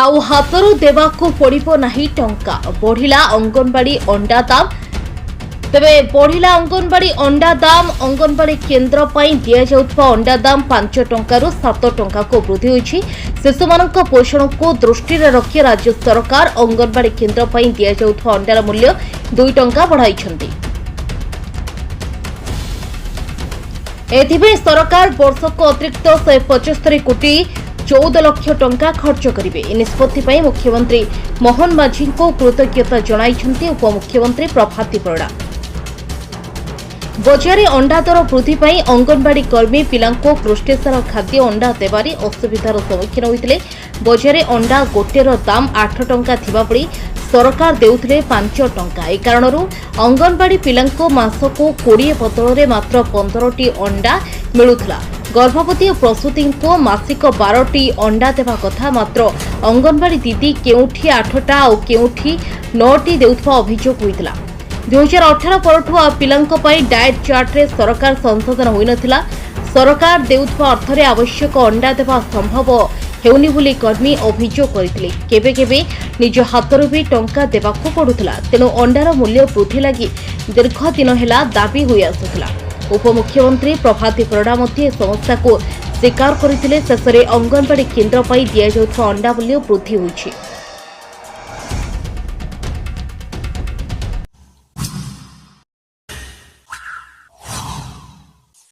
ଆଉ ହାତରୁ ଦେବାକୁ ପଡ଼ିବ ନାହିଁ ଟଙ୍କା। ବଢ଼ିଲା ଅଙ୍ଗନବାଡ଼ି ଅଣ୍ଡା ଦାମ। ତେବେ ବଢ଼ିଲା ଅଙ୍ଗନବାଡ଼ି ଅଣ୍ଡା ଦାମ। ଅଙ୍ଗନବାଡ଼ି କେନ୍ଦ୍ର ପାଇଁ ଦିଆଯାଉଥିବା ଅଣ୍ଡା ଦାମ 5 ଟଙ୍କାରୁ 7 ଟଙ୍କାକୁ ବୃଦ୍ଧି ହୋଇଛି। ଶିଶୁମାନଙ୍କ ପୋଷଣକୁ ଦୃଷ୍ଟିରେ ରଖି ରାଜ୍ୟ ସରକାର ଅଙ୍ଗନବାଡ଼ି କେନ୍ଦ୍ର ପାଇଁ ଦିଆଯାଉଥିବା ଅଣ୍ଡାର ମୂଲ୍ୟ 2 ଟଙ୍କା ବଢ଼ାଇଛନ୍ତି। ଏଥିପାଇଁ ସରକାର ବର୍ଷକୁ ଅତିରିକ୍ତ 175 କୋଟି 14 ଲକ୍ଷ ଟଙ୍କା ଖର୍ଚ୍ଚ କରିବେ। ଏ ନିଷ୍ପତ୍ତି ପାଇଁ ମୁଖ୍ୟମନ୍ତ୍ରୀ ମୋହନ ମାଝୀଙ୍କୁ କୃତଜ୍ଞତା ଜଣାଇଛନ୍ତି ଉପମୁଖ୍ୟମନ୍ତ୍ରୀ ପ୍ରଭାତୀ ପରିଡ଼ା। ବଜାରରେ ଅଣ୍ଡା ଦର ବୃଦ୍ଧି ପାଇଁ ଅଙ୍ଗନବାଡ଼ି କର୍ମୀ ପିଲାଙ୍କୁ ପୃଷ୍ଟିସାର ଖାଦ୍ୟ ଅଣ୍ଡା ଦେବାରେ ଅସୁବିଧାର ସମ୍ମୁଖୀନ ହୋଇଥିଲେ। ବଜାରରେ ଅଣ୍ଡା ଗୋଟେର ଦାମ 8 ଟଙ୍କା ଥିବାବେଳେ ସରକାର ଦେଉଥିଲେ 5 ଟଙ୍କା। ଏ କାରଣରୁ ଅଙ୍ଗନବାଡ଼ି ପିଲାଙ୍କୁ ମାସକୁ 20 ବଦଳରେ ମାତ୍ର 15ଟି ଅଣ୍ଡା ମିଳୁଥିଲା। ଗର୍ଭବତୀ ଓ ପ୍ରସୂତିଙ୍କୁ ମାସିକ 12ଟି ଅଣ୍ଡା ଦେବା କଥା, ମାତ୍ର ଅଙ୍ଗନବାଡ଼ି ଦିଦି କେଉଁଠି 8ଟା ଆଉ କେଉଁଠି 9ଟି ଦେଉଥିବା ଅଭିଯୋଗ ହୋଇଥିଲା। 2018 ପରଠୁ ପିଲାଙ୍କ ପାଇଁ ଡାଏଟ୍ ଚାର୍ଟରେ ସରକାର ସଂଶୋଧନ ହୋଇନଥିଲା। ସରକାର ଦେଉଥିବା ଅର୍ଥରେ ଆବଶ୍ୟକ ଅଣ୍ଡା ଦେବା ସମ୍ଭବ ହେଉନି ବୋଲି କର୍ମୀ ଅଭିଯୋଗ କରିଥିଲେ। କେବେ କେବେ ନିଜ ହାତରୁ ବି ଟଙ୍କା ଦେବାକୁ ପଡୁଥିଲା। ତେଣୁ ଅଣ୍ଡାର ମୂଲ୍ୟ ବୃଦ୍ଧି ଲାଗି ଦୀର୍ଘ ଦିନ ହେଲା ଦାବି ହୋଇ ଆସୁଥିଲା। ଉପମୁଖ୍ୟମନ୍ତ୍ରୀ ପ୍ରଭାତୀ ପରିଡ଼ା ମଧ୍ୟ ଏ ସମସ୍ୟାକୁ ସ୍ୱୀକାର କରିଥିଲେ। ଶେଷରେ ଅଙ୍ଗନବାଡ଼ି କେନ୍ଦ୍ର ପାଇଁ ଦିଆଯାଉଥିବା ଅଣ୍ଡା ମୂଲ୍ୟ ବୃଦ୍ଧି ହୋଇଛି।